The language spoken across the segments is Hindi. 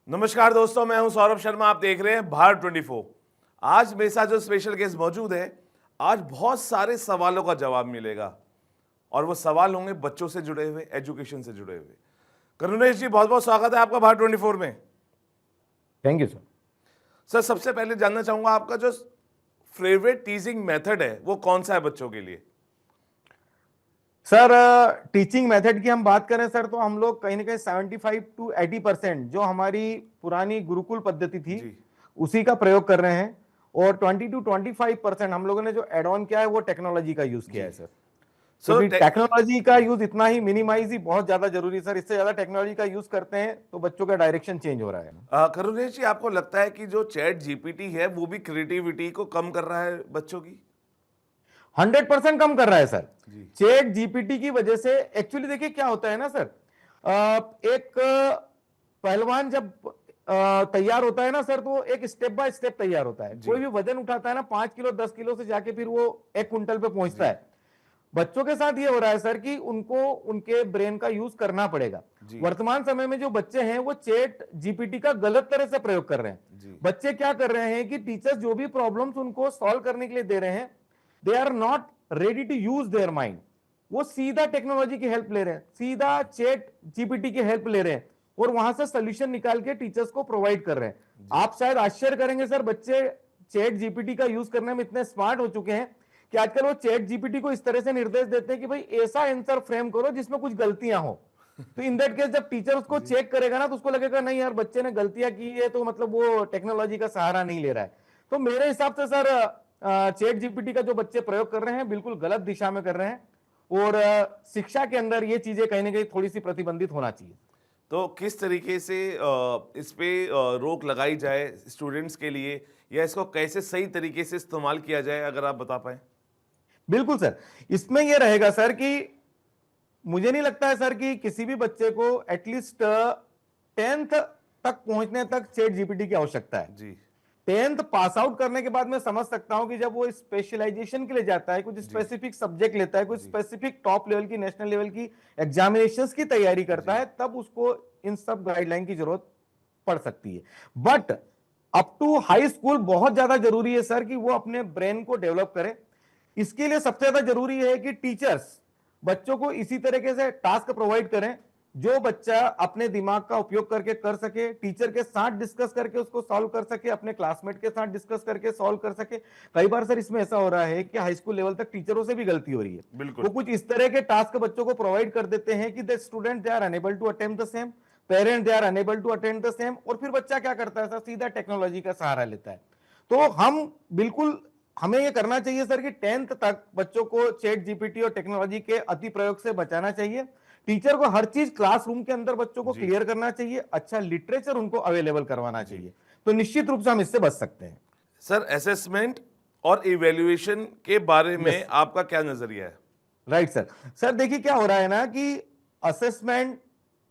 नमस्कार दोस्तों, मैं हूं सौरभ शर्मा। आप देख रहे हैं भारत 24। आज मेरे साथ जो स्पेशल गेस्ट मौजूद है, आज बहुत सारे सवालों का जवाब मिलेगा और वो सवाल होंगे बच्चों से जुड़े हुए, एजुकेशन से जुड़े हुए। करुणेश जी, बहुत बहुत स्वागत है आपका भारत 24 में। Thank you sir. सर, सबसे पहले जानना चाहूंगा आपका जो फेवरेट टीचिंग मेथड है वो कौन सा है बच्चों के लिए? सर, टीचिंग मेथड की हम बात करें सर, तो हम लोग कहीं ना कहीं 75 to 80% जो हमारी पुरानी गुरुकुल पद्धति थी जी। उसी का प्रयोग कर रहे हैं, और 20 to 25% हम लोगों ने जो एड ऑन किया है वो टेक्नोलॉजी का यूज किया है सर। सो क्योंकि टेक्नोलॉजी का यूज इतना ही मिनिमाइज ही बहुत ज्यादा जरूरी है सर। इससे ज्यादा टेक्नोलॉजी का यूज करते हैं तो बच्चों का डायरेक्शन चेंज हो रहा है। करुणेश जी, आपको लगता है कि जो चैट जीपीटी है वो भी क्रिएटिविटी को कम कर रहा है बच्चों की? 100% कम कर रहा है सर। जी। चैट जीपीटी की वजह से एक्चुअली देखिए क्या होता है ना सर, एक पहलवान जब तैयार होता है ना सर, तो एक स्टेप बाय स्टेप तैयार होता है। कोई भी वजन उठाता है ना 5 किलो 10 किलो से जाके फिर वो 1 कुंटल पे पहुंचता है। बच्चों के साथ ये हो रहा है सर कि उनको उनके ब्रेन का यूज करना पड़ेगा। वर्तमान समय में जो बच्चे हैं वो चैट जीपीटी का गलत तरह से प्रयोग कर रहे हैं। बच्चे क्या कर रहे हैं कि टीचर्स जो भी प्रॉब्लम्स उनको सॉल्व करने के लिए दे रहे हैं, they are not ready to use their mind. वो सीधा टेक्नोलॉजी की हेल्प ले रहे हैं, सीधा चैट जीपीटी की हेल्प ले रहे हैं और वहां से सोल्यूशन निकाल के टीचर्स को प्रोवाइड कर रहे हैं। आप शायद आश्चर्य करेंगे सर, बच्चे चैट जीपीटी का यूज करने में इतने स्मार्ट हो चुके हैं कि आजकल वो चैट जीपीटी को इस तरह से निर्देश देते हैं कि भाई ऐसा आंसर फ्रेम करो जिसमें कुछ गलतियां हो। तो इन दैट केस जब टीचर उसको चेक करेगा ना तो उसको लगेगा नहीं यार, बच्चे ने गलतियां की है, तो मतलब वो टेक्नोलॉजी का सहारा नहीं ले रहा है। तो मेरे हिसाब से सर, चैट जीपीटी का जो बच्चे प्रयोग कर रहे हैं बिल्कुल गलत दिशा में कर रहे हैं, और शिक्षा के अंदर ये चीजें कहीं ना कहीं थोड़ी सी प्रतिबंधित होना चाहिए। तो किस तरीके से इस पे रोक लगाई जाए स्टूडेंट्स के लिए, या इसको कैसे सही तरीके से इस्तेमाल किया जाए, अगर आप बता पाए? बिल्कुल सर, इसमें यह रहेगा सर कि मुझे नहीं लगता है सर कि किसी भी बच्चे को एटलीस्ट 10th तक पहुंचने तक चैट जीपीटी की आवश्यकता है। जी। 10th पास आउट करने के बाद मैं समझ सकता हूं कि जब वो स्पेशलाइजेशन के लिए जाता है, कुछ स्पेसिफिक सब्जेक्ट लेता है, कुछ स्पेसिफिक टॉप लेवल की, नेशनल लेवल की एग्जामिनेशंस की तैयारी करता है, तब उसको इन सब गाइडलाइन की जरूरत पड़ सकती है। But up to high school बहुत ज्यादा जरूरी है सर कि वो अपने ब्रेन को डेवलप करें। इसके लिए सबसे ज्यादा जरूरी है कि टीचर्स बच्चों को इसी तरीके से टास्क प्रोवाइड करें जो बच्चा अपने दिमाग का उपयोग करके कर सके, टीचर के साथ डिस्कस करके उसको सॉल्व कर सके, अपने क्लासमेट के साथ डिस्कस करके सॉल्व कर सके। कई बार सर इसमें ऐसा हो रहा है कि हाई स्कूल लेवल तक टीचरों से भी गलती हो रही है। बिल्कुल। वो कुछ इस तरह के टास्क बच्चों को प्रोवाइड कर देते हैं कि the student they are unable to attempt the same, parent they are unable to attempt the same, और फिर बच्चा क्या करता है सर, सीधा टेक्नोलॉजी का सहारा लेता है। तो हमें यह करना चाहिए सर कि 10th तक बच्चों को चैट जीपीटी और टेक्नोलॉजी के अति प्रयोग से बचाना चाहिए। टीचर को हर चीज क्लासरूम के अंदर बच्चों को क्लियर करना चाहिए, अच्छा लिटरेचर उनको अवेलेबल करवाना चाहिए, तो निश्चित रूप से हम इससे बच सकते हैं। सर, असेसमेंट और इवैल्यूएशन के बारे में आपका क्या नजरिया है? Right sir. सर देखिए क्या हो रहा है ना कि असेसमेंट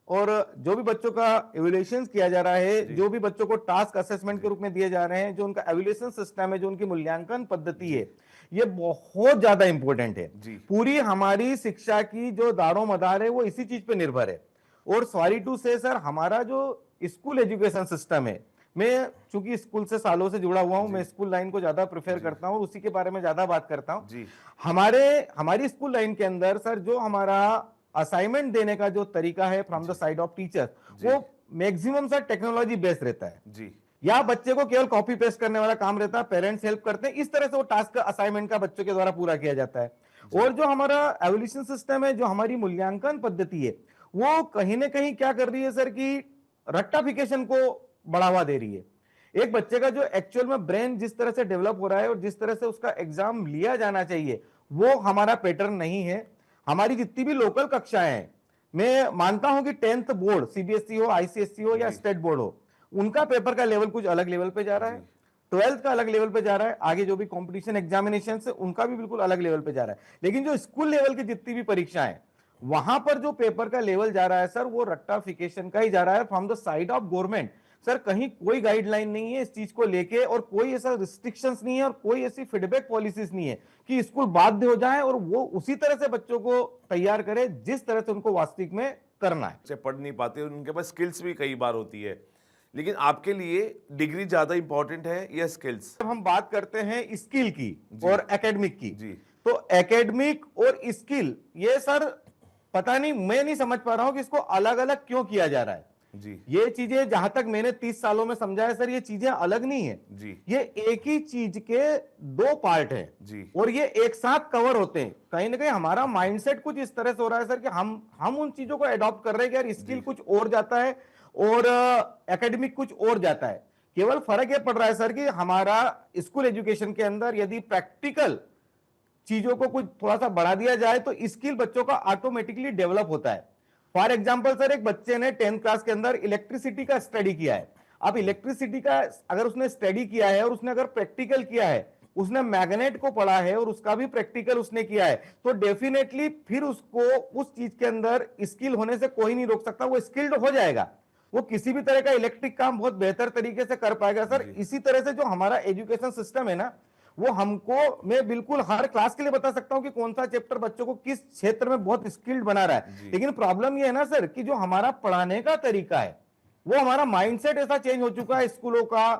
और जो भी बच्चों का एवेल्यूएशन किया जा रहा है, जो भी बच्चों को टास्क असेसमेंट के रूप में दिए जा रहे हैं, जो उनका एवेल्यूएशन सिस्टम है, जो उनकी मूल्यांकन पद्धति है, ये बहुत ज्यादा इंपॉर्टेंट है। पूरी हमारी शिक्षा की जो दारो मदार है वो इसी चीज पे निर्भर है। और सॉरी टू से सर, हमारा जो स्कूल एजुकेशन सिस्टम है, मैं चूंकि स्कूल से सालों से जुड़ा हुआ हूं, मैं स्कूल लाइन को ज्यादा प्रेफर करता हूं, उसी के बारे में ज्यादा बात करता हूं। हमारी स्कूल लाइन के अंदर सर जो हमारा असाइनमेंट देने का जो तरीका है from the side of teacher, वो मैक्सिमम सर टेक्नोलॉजी बेस्ड रहता है। या बच्चे को केवल कॉपी पेस्ट करने वाला काम रहता है, पेरेंट्स हेल्प करते हैं, इस तरह से वो टास्क असाइनमेंट का बच्चों के द्वारा पूरा किया जाता है। और जो हमारा एवोल्यूशन सिस्टम है, जो हमारी मूल्यांकन पद्धति है, वो कहीं ना कहीं क्या कर रही है सर कि रट्टाफिकेशन को बढ़ावा दे रही है। एक बच्चे का जो एक्चुअल में ब्रेन जिस तरह से डेवलप हो रहा है और जिस तरह से उसका एग्जाम लिया जाना चाहिए, वो हमारा पैटर्न नहीं है। हमारी जितनी भी लोकल कक्षाएं हैं, मैं मानता हूं कि 10th बोर्ड सीबीएसई हो, आईसीएसई हो या स्टेट बोर्ड हो, उनका पेपर का लेवल कुछ अलग लेवल पे जा रहा है, 12th का अलग लेवल पे जा रहा है, आगे जो भी कंपटीशन एग्जामिनेशन है उनका भी बिल्कुल अलग लेवल पे जा रहा है। लेकिन जो स्कूल लेवल की जितनी भी परीक्षाएं, वहां पर जो पेपर का लेवल जा रहा है सर, वो रट्टाफिकेशन का ही जा रहा है from the side of government. Sir कहीं कोई गाइडलाइन नहीं है इस चीज को लेके, और कोई ऐसा रिस्ट्रिक्शंस नहीं है, और कोई ऐसी फीडबैक पॉलिसीज नहीं है कि स्कूल बाध्य हो जाए और वो उसी तरह से बच्चों को तैयार करे जिस तरह से उनको वास्तविक में करना है। पढ़ नहीं पाते, उनके पास स्किल्स भी कई बार होती है, लेकिन आपके लिए डिग्री ज्यादा इंपॉर्टेंट है या स्किल्स? जब हम बात करते हैं स्किल की और एकेडमिक की, जी। तो एकेडमिक और स्किल ये सर पता नहीं, मैं नहीं समझ पा रहा हूं कि इसको अलग अलग क्यों किया जा रहा है। जी। ये चीजें जहां तक मैंने 30 सालों में समझा है सर, ये चीजें अलग नहीं है। जी। ये एक ही चीज के दो पार्ट हैं जी। और ये एक साथ कवर होते हैं। कहीं ना कहीं हमारा माइंडसेट कुछ इस तरह से हो रहा है सर कि हम उन चीजों को अडॉप्ट कर रहे हैं कि यार स्किल कुछ और जाता है और एकेडमिक कुछ और जाता है। केवल फर्क ये पड़ रहा है सर कि हमारा स्कूल एजुकेशन के अंदर यदि प्रैक्टिकल चीजों को कुछ थोड़ा सा बढ़ा दिया जाए तो स्किल बच्चों का ऑटोमेटिकली डेवलप होता है। फॉर एग्जाम्पल सर, एक बच्चे ने 10th क्लास के अंदर इलेक्ट्रिसिटी का स्टडी किया है। अब इलेक्ट्रिसिटी का अगर उसने स्टडी किया है और उसने अगर प्रैक्टिकल किया है, उसने मैग्नेट को पढ़ा है और उसका भी प्रैक्टिकल उसने किया है, तो डेफिनेटली फिर उसको उस चीज के अंदर स्किल होने से कोई नहीं रोक सकता, वो स्किल्ड हो जाएगा। वो किसी भी तरह का इलेक्ट्रिक काम बहुत बेहतर तरीके से कर पाएगा सर। इसी तरह से जो हमारा एजुकेशन सिस्टम है ना, वो हमको, मैं बिल्कुल हर क्लास के लिए बता सकता हूं कि कौन सा चैप्टर बच्चों को किस क्षेत्र में बहुत स्किल्ड बना रहा है। लेकिन प्रॉब्लम ये है ना सर कि जो हमारा पढ़ाने का तरीका है, वो हमारा माइंडसेट ऐसा चेंज हो चुका है स्कूलों का,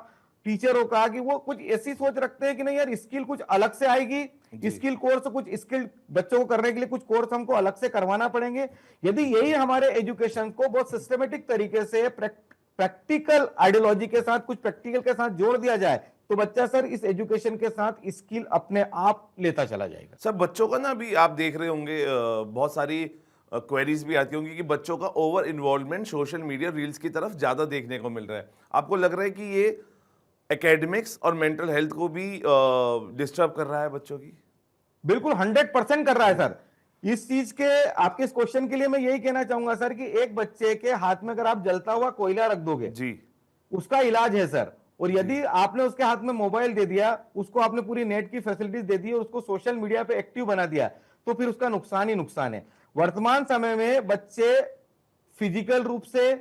टीचरों का, कि वो कुछ ऐसी सोच रखते हैं कि नहीं यार स्किल कुछ अलग से आएगी, स्किल कोर्स, कुछ स्किल बच्चों को करने के लिए कुछ कोर्स हमको अलग से करवाना पड़ेंगे। यदि यही हमारे एजुकेशन को बहुत सिस्टमेटिक तरीके से प्रैक्टिकल आइडियोलॉजी के साथ, कुछ प्रैक्टिकल के साथ जोड़ दिया जाए, तो बच्चा सर इस एजुकेशन के साथ स्किल अपने आप लेता चला जाएगा। सर बच्चों का ना अभी आप देख रहे होंगे बहुत सारी क्वेरीज भी आती होंगी कि बच्चों का over involvement social media reels की तरफ ज्यादा देखने को मिल रहा है। आपको लग रहा है कि ये एकेडमिक्स और मेंटल हेल्थ को भी डिस्टर्ब कर रहा है बच्चों की? बिल्कुल 100% कर रहा है सर। इस चीज के, आपके इस क्वेश्चन के लिए मैं यही कहना चाहूंगा सर कि एक बच्चे के हाथ में अगर आप जलता हुआ कोयला रख दोगे, जी। उसका इलाज है सर। और यदि आपने उसके हाथ में मोबाइल दे दिया, उसको आपने पूरी नेट की फैसिलिटीज दे दी और उसको सोशल मीडिया पे एक्टिव बना दिया, तो फिर उसका नुकसान ही नुकसान है। वर्तमान समय में बच्चे फिजिकल रूप से,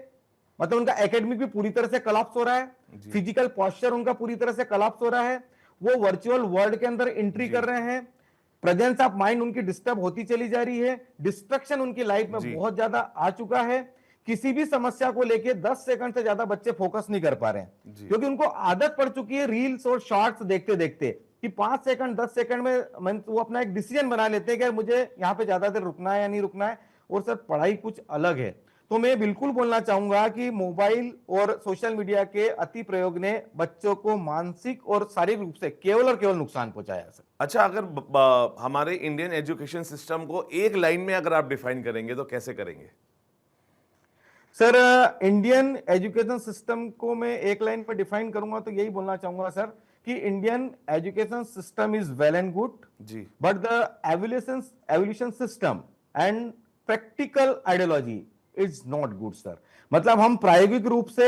मतलब उनका एकेडमिक भी पूरी तरह से कलाप्स हो रहा है, फिजिकल पोस्चर उनका पूरी तरह से कलाप्स हो रहा है, वो वर्चुअल वर्ल्ड के अंदर एंट्री कर रहे हैं, प्रेजेंस ऑफ माइंड उनकी डिस्टर्ब होती चली जा रही है, डिस्ट्रक्शन उनकी लाइफ में बहुत ज्यादा आ चुका है। किसी भी समस्या को लेके 10 सेकंड से ज्यादा बच्चे फोकस नहीं कर पा रहे हैं, क्योंकि उनको आदत पड़ चुकी है रील्स और शॉर्ट्स देखते देखते कि 5 सेकंड 10 सेकंड में वो अपना एक डिसीजन बना लेते हैं कि मुझे यहाँ पे ज्यादा देर रुकना है या नहीं रुकना है। और सर पढ़ाई कुछ अलग है। तो मैं बिल्कुल बोलना चाहूंगा कि मोबाइल और सोशल मीडिया के अति प्रयोग ने बच्चों को मानसिक और शारीरिक रूप से केवल और केवल नुकसान पहुंचाया सर। अच्छा, अगर हमारे इंडियन एजुकेशन सिस्टम को एक लाइन में अगर आप डिफाइन करेंगे तो कैसे करेंगे? सर इंडियन एजुकेशन सिस्टम को मैं एक लाइन पर डिफाइन करूंगा तो यही बोलना चाहूंगा सर कि Indian education system is well and good जी, but the evolution system and practical ideology is not good sir. मतलब हम प्रायोगिक रूप से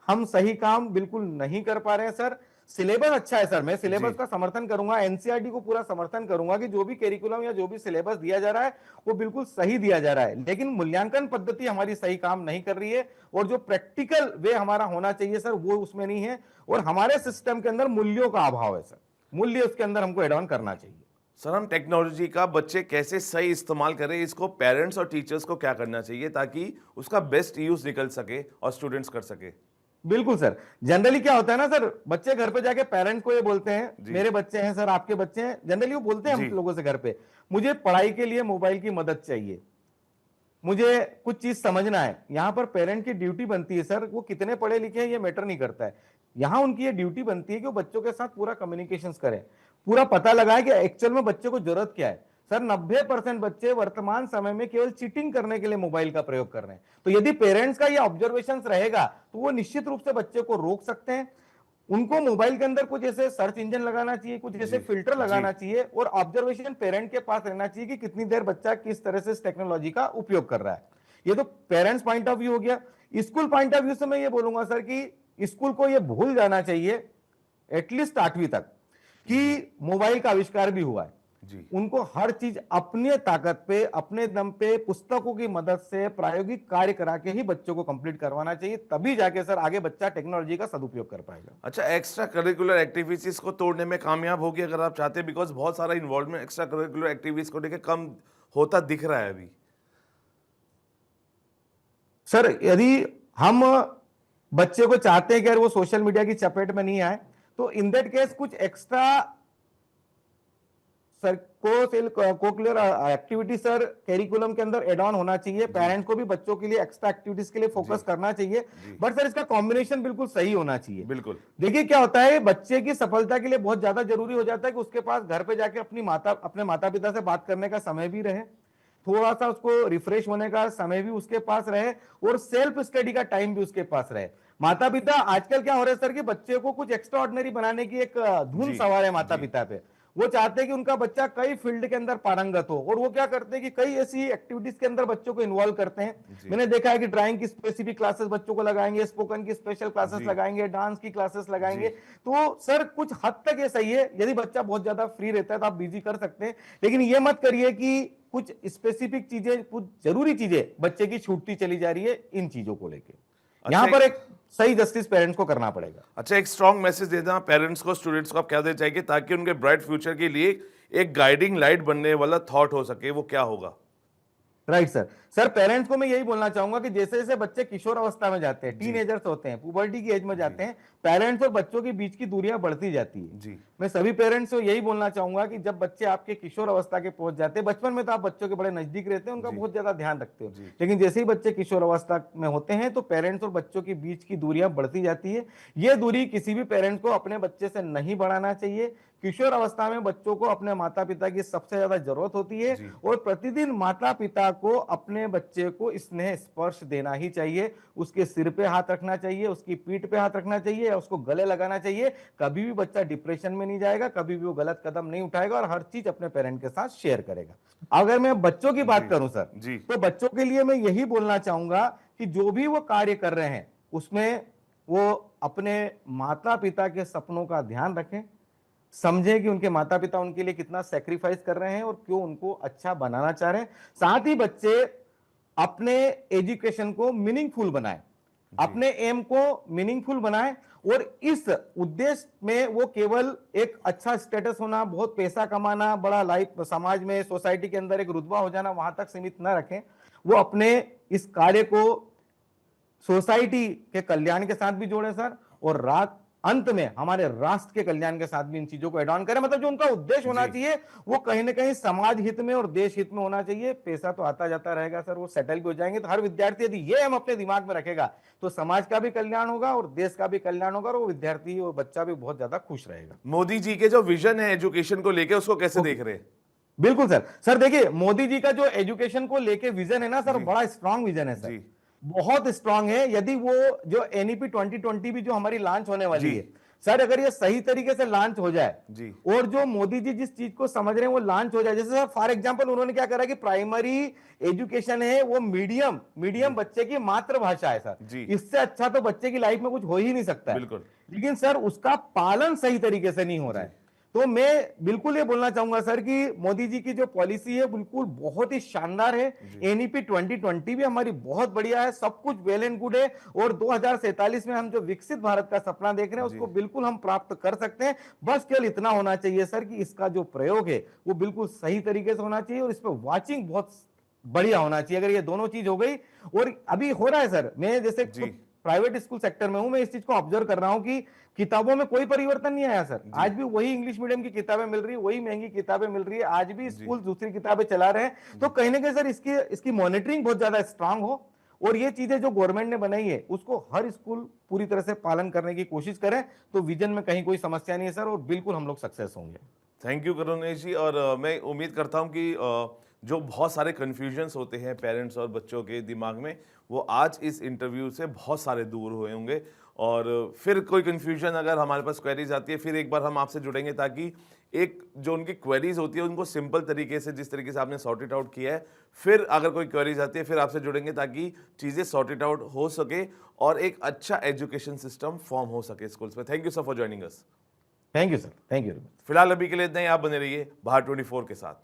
हम सही काम बिल्कुल नहीं कर पा रहे हैं सर। सिलेबस अच्छा है सर, मैं सिलेबस का समर्थन करूंगा, एनसीईआरटी को पूरा समर्थन करूंगा कि जो भी करिकुलम या जो भी सिलेबस दिया जा रहा है वो बिल्कुल सही दिया जा रहा है, लेकिन मूल्यांकन पद्धति हमारी सही काम नहीं कर रही है और जो प्रैक्टिकल वे हमारा होना चाहिए सर वो उसमें नहीं है। और हमारे सिस्टम के अंदर मूल्यों का अभाव है सर, मूल्य उसके अंदर हमको एड ऑन करना चाहिए। सर हम टेक्नोलॉजी का बच्चे कैसे सही इस्तेमाल करें, इसको पेरेंट्स और टीचर्स को क्या करना चाहिए ताकि उसका बेस्ट यूज निकल सके और स्टूडेंट्स कर सके? बिल्कुल सर, जनरली क्या होता है ना सर, बच्चे घर पे जाके पेरेंट्स को ये बोलते हैं मेरे बच्चे हैं सर, आपके बच्चे हैं, जनरली वो बोलते हैं हम लोगों से घर पे, मुझे पढ़ाई के लिए मोबाइल की मदद चाहिए, मुझे कुछ चीज समझना है। यहां पर पेरेंट की ड्यूटी बनती है सर, वो कितने पढ़े लिखे हैं ये मैटर नहीं करता है, यहां उनकी ये ड्यूटी बनती है कि वो बच्चों के साथ पूरा कम्युनिकेशन करें, पूरा पता लगाए कि एक्चुअल में बच्चे को जरूरत क्या है। सर 90% बच्चे वर्तमान समय में केवल चीटिंग करने के लिए मोबाइल का प्रयोग कर रहे हैं। तो यदि पेरेंट्स का ये ऑब्जर्वेशन रहेगा तो वो निश्चित रूप से बच्चे को रोक सकते हैं। उनको मोबाइल के अंदर कुछ ऐसे सर्च इंजन लगाना चाहिए, कुछ ऐसे फिल्टर लगाना चाहिए और ऑब्जर्वेशन पेरेंट के पास रहना चाहिए कि कितनी देर बच्चा किस तरह से इस टेक्नोलॉजी का उपयोग कर रहा है। ये तो पेरेंट्स पॉइंट ऑफ व्यू हो गया। स्कूल पॉइंट ऑफ व्यू से मैं ये बोलूंगा सर कि स्कूल को ये भूल जाना चाहिए एटलीस्ट 8वीं तक कि मोबाइल का आविष्कार भी हुआ है। उनको हर चीज अपने ताकत पे, अपने दम पे, पुस्तकों की मदद से प्रायोगिक कार्य करा के ही बच्चों को कंप्लीट करवाना चाहिए, तभी जाके सर आगे बच्चा टेक्नोलॉजी का सदुपयोग कर पाएगा। अच्छा, एक्स्ट्रा करिकुलर एक्टिविटीज को तोड़ने में कामयाब होगी अगर आप चाहते हैं, बिकॉज बहुत सारा इन्वॉल्वमेंट एक्स्ट्रा करिकुलर एक्टिविटीज को लेकर कम होता दिख रहा है अभी। सर यदि हम बच्चे को चाहते हैं कि यार वो सोशल मीडिया की चपेट में नहीं आए, तो इन दैट केस कुछ एक्स्ट्रा सर कोकुलर एक्टिविटी सर कैरिकुलम के अंदर एड ऑन होना चाहिए। पेरेंट को भी बच्चों के लिए एक्स्ट्रा एक्टिविटीज के लिए फोकस करना चाहिए, बट सर इसका कॉम्बिनेशन बिल्कुल सही होना चाहिए। बिल्कुल। देखिए क्या होता है, बच्चे की सफलता के लिए बहुत ज्यादा जरूरी हो जाता है कि उसके पास घर पे जाके अपने माता पिता से बात करने का समय भी रहे, थोड़ा सा उसको रिफ्रेश होने का समय भी उसके पास रहे, और सेल्फ स्टडी का टाइम भी उसके पास रहे। माता पिता आजकल क्या हो रहा है सर कि बच्चे को कुछ एक्स्ट्रा ऑर्डिनरी बनाने की एक धुन सवार है माता पिता पे। वो चाहते हैं कि उनका बच्चा कई फील्ड के अंदर पारंगत हो, और वो क्या करते हैं कि कई ऐसी एक्टिविटीज के अंदर बच्चों को इन्वॉल्व करते हैं। मैंने देखा है कि ड्राइंग की स्पेसिफिक क्लासेस बच्चों को लगाएंगे, स्पोकन की स्पेशल क्लासेस लगाएंगे, डांस की क्लासेस लगाएंगे। तो सर कुछ हद तक ये सही है, यदि बच्चा बहुत ज्यादा फ्री रहता है तो आप बिजी कर सकते हैं, लेकिन ये मत करिए कि कुछ स्पेसिफिक चीजें, कुछ जरूरी चीजें बच्चे की छूटती चली जा रही है इन चीजों को लेके। यहां पर एक सही जस्टिस पेरेंट्स को करना पड़ेगा। अच्छा, एक स्ट्रॉन्ग मैसेज देना पेरेंट्स को, स्टूडेंट्स को आप क्या देना चाहिए ताकि उनके ब्राइट फ्यूचर के लिए एक गाइडिंग लाइट बनने वाला थॉट हो सके, वो क्या होगा? राइट सर पेरेंट्स को मैं यही बोलना चाहूंगा कि जैसे जैसे बच्चे किशोर अवस्था में जाते हैं, टीनेजर्स होते हैं, पुबर्टी की एज में जाते हैं, पेरेंट्स और बच्चों के बीच की दूरियां बढ़ती जाती है। जी। मैं सभी पेरेंट्स को यही बोलना चाहूंगा कि जब बच्चे आपके किशोर अवस्था के पहुंच जाते हैं, बचपन में तो आप बच्चों के बड़े नजदीक रहते हैं, उनका बहुत ज्यादा ध्यान रखते हो, लेकिन जैसे ही बच्चे किशोर अवस्था में होते हैं तो पेरेंट्स और बच्चों के बीच की दूरियां बढ़ती जाती है। ये दूरी किसी भी पेरेंट्स को अपने बच्चे से नहीं बढ़ाना चाहिए। किशोर अवस्था में बच्चों को अपने माता पिता की सबसे ज्यादा जरूरत होती है, और प्रतिदिन माता पिता को अपने बच्चे को स्नेह स्पर्श देना ही चाहिए। उसके सिर पे हाथ रखना चाहिए, उसकी पीठ पे हाथ रखना चाहिए, या उसको गले लगाना चाहिए। कभी भी बच्चा डिप्रेशन में नहीं जाएगा, कभी भी वो गलत कदम नहीं उठाएगा, और हर चीज अपने पेरेंट के साथ शेयर करेगा। अगर मैं बच्चों की बात करूं सर, तो बच्चों के लिए मैं यही बोलना चाहूंगा कि जो भी वो कार्य कर रहे हैं उसमें वो अपने माता पिता के सपनों का ध्यान रखें, समझें कि उनके माता पिता उनके लिए कितना सेक्रीफाइस कर रहे हैं और क्यों उनको अच्छा बनाना चाह रहे हैं। साथ ही बच्चे अपने एजुकेशन को मीनिंगफुल बनाएं, अपने एम को मीनिंगफुल बनाएं, और इस उद्देश्य में वो केवल एक अच्छा स्टेटस होना, बहुत पैसा कमाना, बड़ा लाइफ समाज में सोसाइटी के अंदर एक रुतबा हो जाना, वहां तक सीमित न रखें। वो अपने इस कार्य को सोसाइटी के कल्याण के साथ भी जोड़े सर, और अंत में हमारे राष्ट्र के कल्याण के साथ भी इन चीजों को एड ऑन करें। मतलब जो उनका उद्देश्य होना चाहिए वो कहीं ना कहीं समाज हित में और देश हित में होना चाहिए। पैसा तो आता जाता रहेगा सर, वो सेटल भी हो जाएंगे। तो हर विद्यार्थी यदि ये हम अपने दिमाग में रखेगा तो समाज का भी कल्याण होगा और देश का भी कल्याण होगा, और वो विद्यार्थी और बच्चा भी बहुत ज्यादा खुश रहेगा। मोदी जी के जो विजन है एजुकेशन को लेके, उसको कैसे देख रहे हैं? बिल्कुल सर देखिए, मोदी जी का जो एजुकेशन को लेके विजन है ना सर, बड़ा स्ट्रांग विजन है सर, बहुत स्ट्रांग है। यदि वो जो एनईपी 2020 भी जो हमारी लॉन्च होने वाली है सर, अगर ये सही तरीके से लॉन्च हो जाए और जो मोदी जी जिस चीज को समझ रहे हैं वो लॉन्च हो जाए, जैसे सर फॉर एग्जांपल उन्होंने क्या करा कि प्राइमरी एजुकेशन है वो मीडियम बच्चे की मातृभाषा है सर, इससे अच्छा तो बच्चे की लाइफ में कुछ हो ही नहीं सकता है। लेकिन सर उसका पालन सही तरीके से नहीं हो रहा है। तो मैं बिल्कुल ये बोलना चाहूंगा सर कि मोदी जी की जो पॉलिसी है बिल्कुल बहुत ही शानदार है। एनईपी 2020 भी हमारी बहुत बढ़िया है, सब कुछ वेल एंड गुड है, और 2047 में हम जो विकसित भारत का सपना देख रहे हैं उसको बिल्कुल हम प्राप्त कर सकते हैं। बस केवल इतना होना चाहिए सर कि इसका जो प्रयोग है वो बिल्कुल सही तरीके से होना चाहिए, और इस पर वॉचिंग बहुत बढ़िया होना चाहिए। अगर ये दोनों चीज हो गई, और अभी हो रहा है सर, मैं जैसे प्राइवेट स्कूल सेक्टर में हूं, मैं इस चीज को ऑब्जर्व कर रहा हूं कि किताबों में कोई परिवर्तन नहीं आया सर। आज भी वही इंग्लिश मीडियम की किताबें मिल रही है, वही महंगी किताबें मिल रही है, आज भी स्कूल दूसरी किताबें चला रहे हैं। तो कहीं ना कहीं सर इसकी मॉनिटरिंग बहुत ज्यादा स्ट्रांग हो, और ये चीजें जो गवर्नमेंट ने बनाई है उसको हर स्कूल पूरी तरह से पालन करने की कोशिश करें, तो विजन में कहीं कोई समस्या नहीं है सर, और बिल्कुल हम लोग सक्सेस होंगे। थैंक यू करुणेश जी। और मैं उम्मीद करता हूं कि जो बहुत सारे कन्फ्यूजन्स होते हैं पेरेंट्स और बच्चों के दिमाग में, वो आज इस इंटरव्यू से बहुत सारे दूर हुए होंगे। और फिर कोई कन्फ्यूजन अगर हमारे पास क्वेरीज आती है, फिर एक बार हम आपसे जुड़ेंगे ताकि एक जो उनकी क्वेरीज होती है उनको सिंपल तरीके से, जिस तरीके से आपने सॉर्ट इट आउट किया है, फिर अगर कोई क्वेरीज आती है फिर आपसे जुड़ेंगे ताकि चीज़ें सॉर्ट इट आउट हो सके और एक अच्छा एजुकेशन सिस्टम फॉर्म हो सके स्कूल्स में। Thank you sir for joining us. Thank you sir, thank you. फिलहाल अभी के लिए इतना ही, आप बने रहिए भारत 24 के साथ।